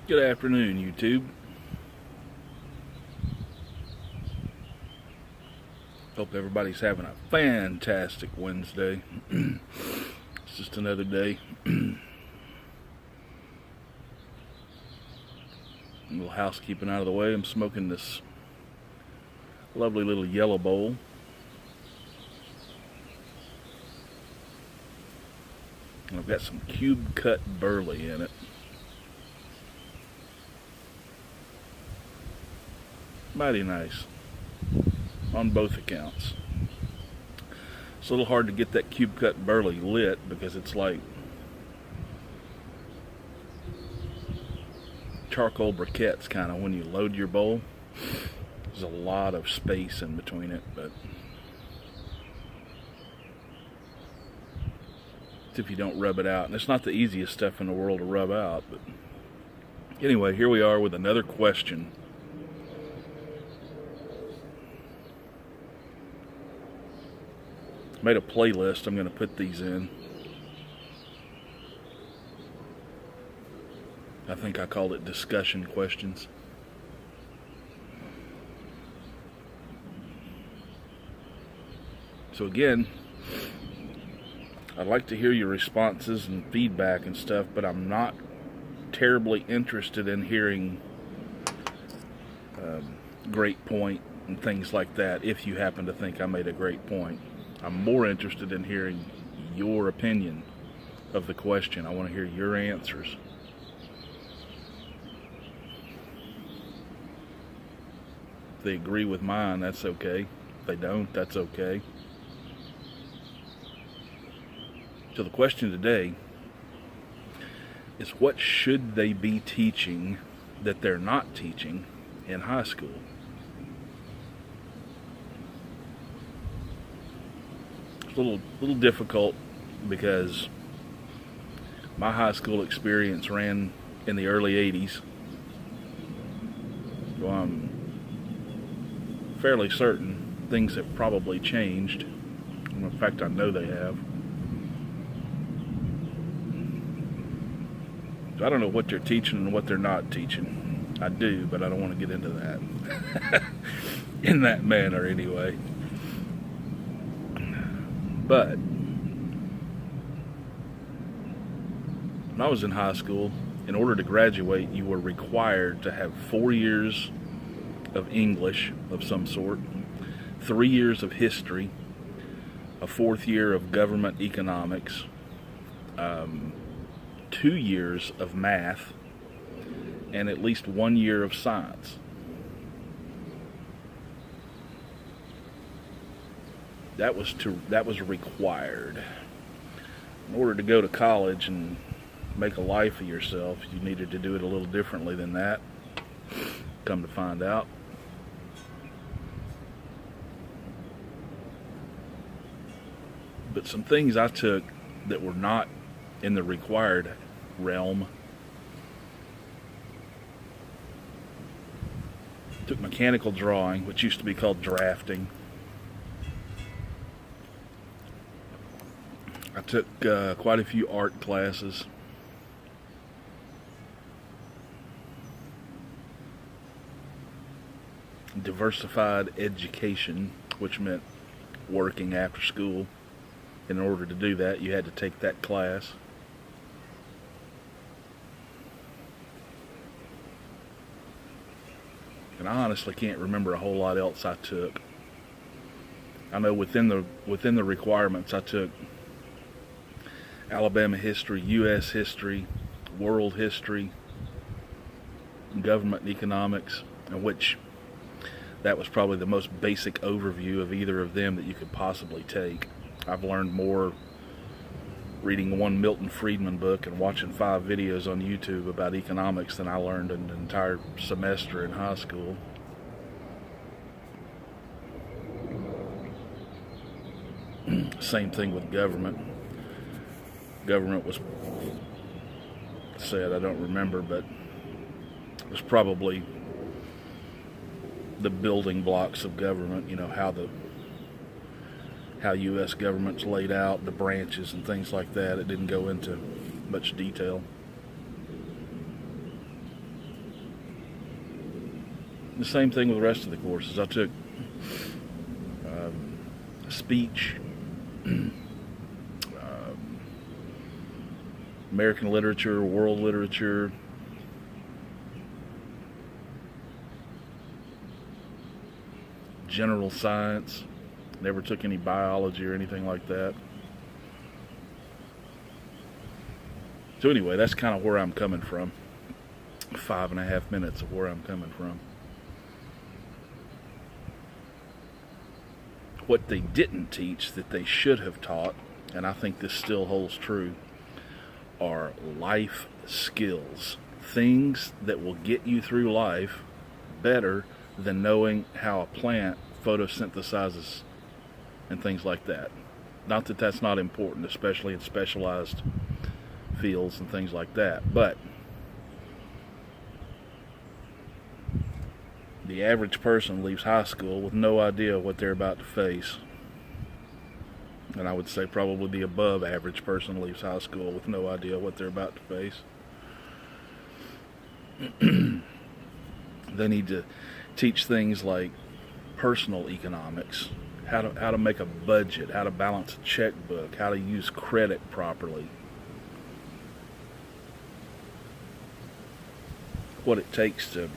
Good afternoon, YouTube. Hope everybody's having a fantastic Wednesday. It's just another day. A little housekeeping out of the way. I'm smoking this lovely little yellow bowl. And I've got some cube cut burley in it. Mighty nice on both accounts. It's a little hard to get that cube cut burley lit because it's like charcoal briquettes kind of when you load your bowl. There's a lot of space in between it, but if you don't rub it out, and it's not the easiest stuff in the world to rub out, but anyway, here we are with another question. Made a playlist. I'm going to put these in. I think I called it discussion questions. So again, I'd like to hear your responses and feedback and stuff, but I'm not terribly interested in hearing great point and things like that if you happen to think I made a great point. I'm more interested in hearing your opinion of the question. I want to hear your answers. If they agree with mine, that's okay. If they don't, that's okay. So the question today is, what should they be teaching that they're not teaching in high school? It's a little difficult because my high school experience ran in the early 80s. So I'm fairly certain things have probably changed. In fact, I know they have. So I don't know what they're teaching and what they're not teaching. I do, but I don't want to get into that in that manner anyway. But when I was in high school, in order to graduate, you were required to have 4 years of English of some sort, 3 years of history, a 4th year of government economics, 2 years of math, and at least 1 year of science. That was required. In order to go to college and make a life of yourself, you needed to do it a little differently than that. Come to find out. But some things I took that were not in the required realm. Took mechanical drawing, which used to be called drafting. I took quite a few art classes. Diversified education, which meant working after school. In order to do that, you had to take that class. And I honestly can't remember a whole lot else I took. I know within the requirements, I took Alabama history, U.S. history, world history, government and economics, in which that was probably the most basic overview of either of them that you could possibly take. I've learned more reading one Milton Friedman book and watching 5 videos on YouTube about economics than I learned in an entire semester in high school. Same thing with government. Government was said, I don't remember, but it was probably the building blocks of government, how U.S. government's laid out, the branches and things like that. It didn't go into much detail. the same thing with the rest of the courses. I took speech, American literature, world literature, general science. Never took any biology or anything like that. So anyway, that's kind of where I'm coming from. 5.5 minutes of where I'm coming from. What they didn't teach that they should have taught, and I think this still holds true, are life skills. Things that will get you through life better than knowing how a plant photosynthesizes and things like that. Not that that's not important, especially in specialized fields and things like that, but the average person leaves high school with no idea what they're about to face. And I would say probably the above average person leaves high school with no idea what they're about to face. They need to teach things like personal economics, how to make a budget, how to balance a checkbook, how to use credit properly, what it takes to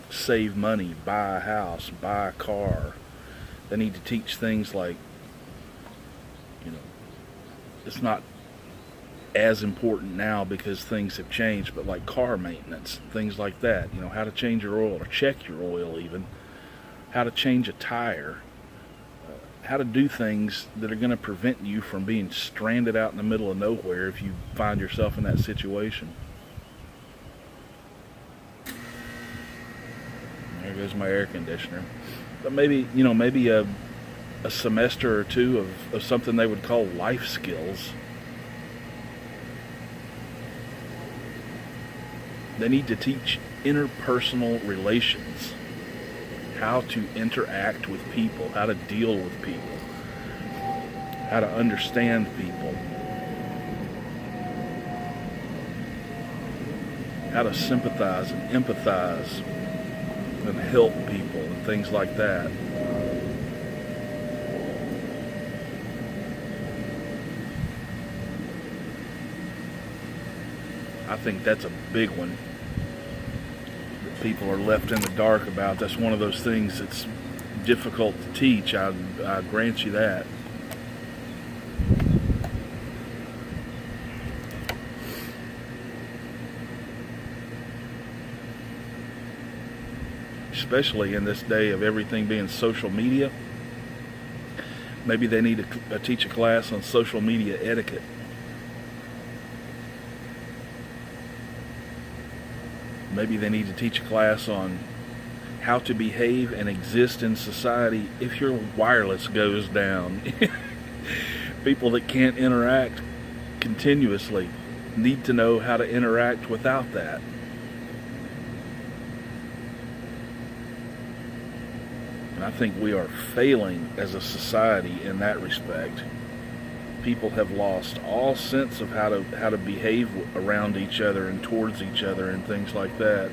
save money, buy a house, buy a car. They need to teach things like, it's not as important now because things have changed, but like car maintenance, things like that. How to change your oil or check your oil even, how to change a tire, how to do things that are going to prevent you from being stranded out in the middle of nowhere if you find yourself in that situation. There goes my air conditioner. But maybe a semester or two of something they would call life skills. They need to teach interpersonal relations, how to interact with people, how to deal with people, how to understand people, how to sympathize and empathize and help people and things like that. I think that's a big one that people are left in the dark about. That's one of those things that's difficult to teach. I grant you that. Especially in this day of everything being social media. Maybe they need to teach a class on social media etiquette. Maybe they need to teach a class on how to behave and exist in society if your wireless goes down. People that can't interact continuously need to know how to interact without that. And I think we are failing as a society in that respect. People have lost all sense of how to behave around each other and towards each other and things like that.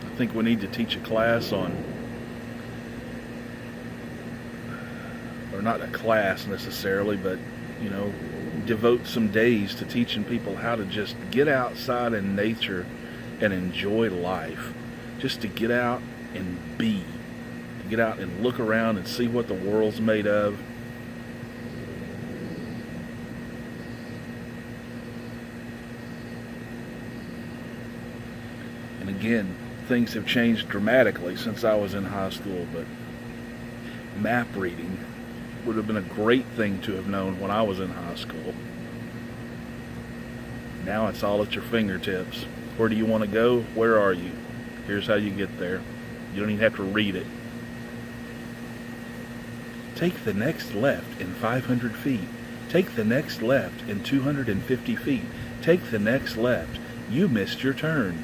I think we need to teach a class on, or not a class necessarily, but devote some days to teaching people how to just get outside in nature and enjoy life. Just to get out and be. To get out and look around and see what the world's made of. And again, things have changed dramatically since I was in high school, but map reading would have been a great thing to have known when I was in high school. Now it's all at your fingertips. Where do you want to go? Where are you? Here's how you get there. You don't even have to read it. Take the next left in 500 feet. Take the next left in 250 feet. Take the next left. You missed your turn.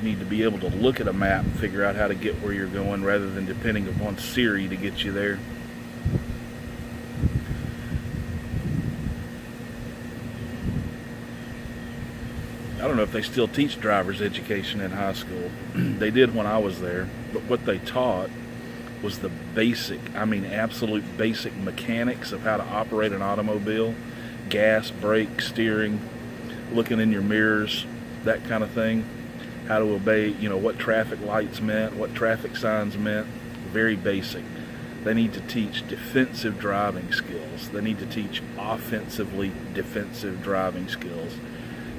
need to be able to look at a map and figure out how to get where you're going rather than depending upon Siri to get you there. I don't know if they still teach driver's education in high school. They did when I was there, but what they taught was the basic, I mean absolute basic mechanics of how to operate an automobile. Gas, brake, steering, looking in your mirrors, that kind of thing. How to obey, what traffic lights meant, what traffic signs meant. Very basic. They need to teach defensive driving skills. They need to teach offensively defensive driving skills.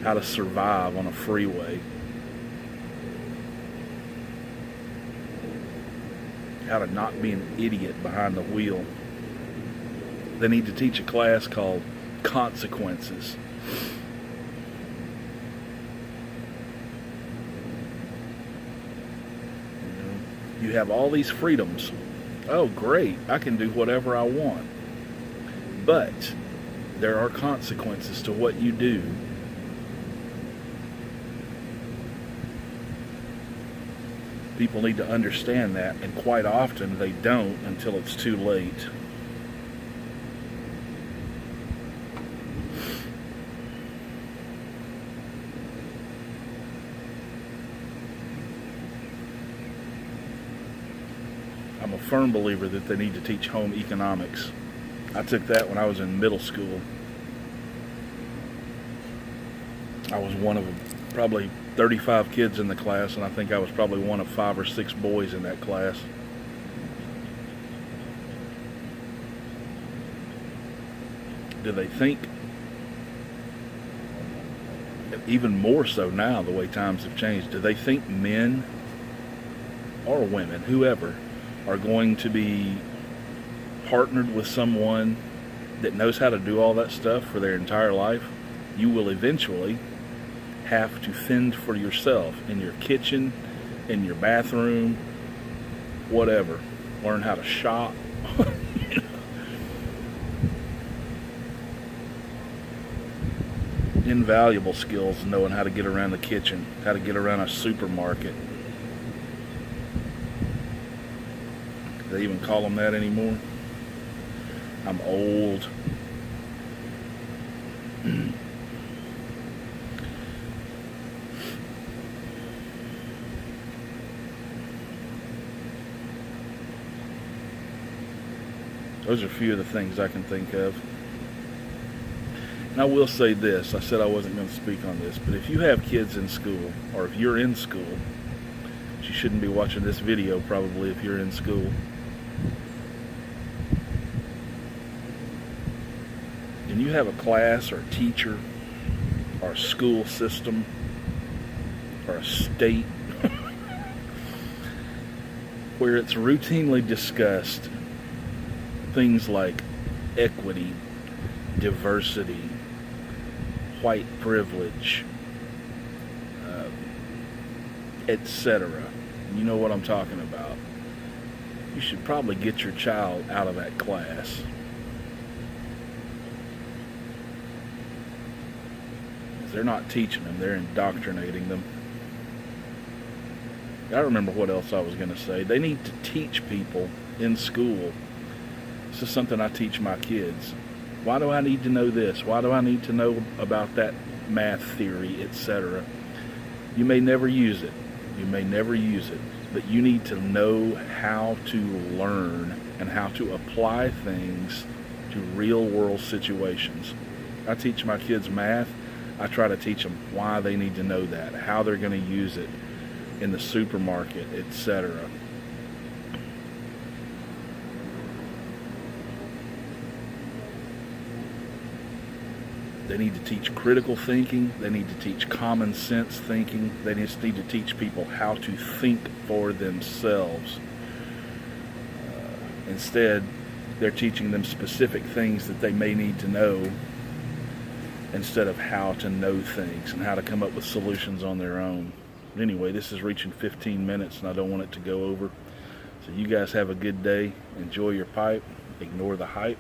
How to survive on a freeway. How to not be an idiot behind the wheel. They need to teach a class called Consequences. You have all these freedoms. Oh, great, I can do whatever I want. But there are consequences to what you do. People need to understand that, and quite often they don't until it's too late. I'm a firm believer that they need to teach home economics. I took that when I was in middle school. I was one of probably 35 kids in the class, and I think I was probably one of 5 or 6 boys in that class. Do they think, even more so now the way times have changed, do they think men or women, whoever, are going to be partnered with someone that knows how to do all that stuff for their entire life? You will eventually have to fend for yourself in your kitchen, in your bathroom, whatever. Learn how to shop. Invaluable skills, knowing how to get around the kitchen, how to get around a supermarket. Do they even call them that anymore? I'm old. Those are a few of the things I can think of. And I will say this, I said I wasn't going to speak on this, but if you have kids in school, or if you're in school, you shouldn't be watching this video probably if you're in school. And you have a class or a teacher or a school system or a state where it's routinely discussed things like equity, diversity, white privilege, etc. You know what I'm talking about. You should probably get your child out of that class. They're not teaching them, they're indoctrinating them. I don't remember what else I was going to say. They need to teach people in school. This is something I teach my kids. Why do I need to know this? Why do I need to know about that math theory, etc.? You may never use it. You may never use it. But you need to know how to learn and how to apply things to real world situations. I teach my kids math. I try to teach them why they need to know that, how they're going to use it in the supermarket, etc. They need to teach critical thinking. They need to teach common sense thinking. They just need to teach people how to think for themselves. Instead, they're teaching them specific things that they may need to know instead of how to know things and how to come up with solutions on their own. But anyway, this is reaching 15 minutes and I don't want it to go over. So you guys have a good day. Enjoy your pipe. Ignore the hype.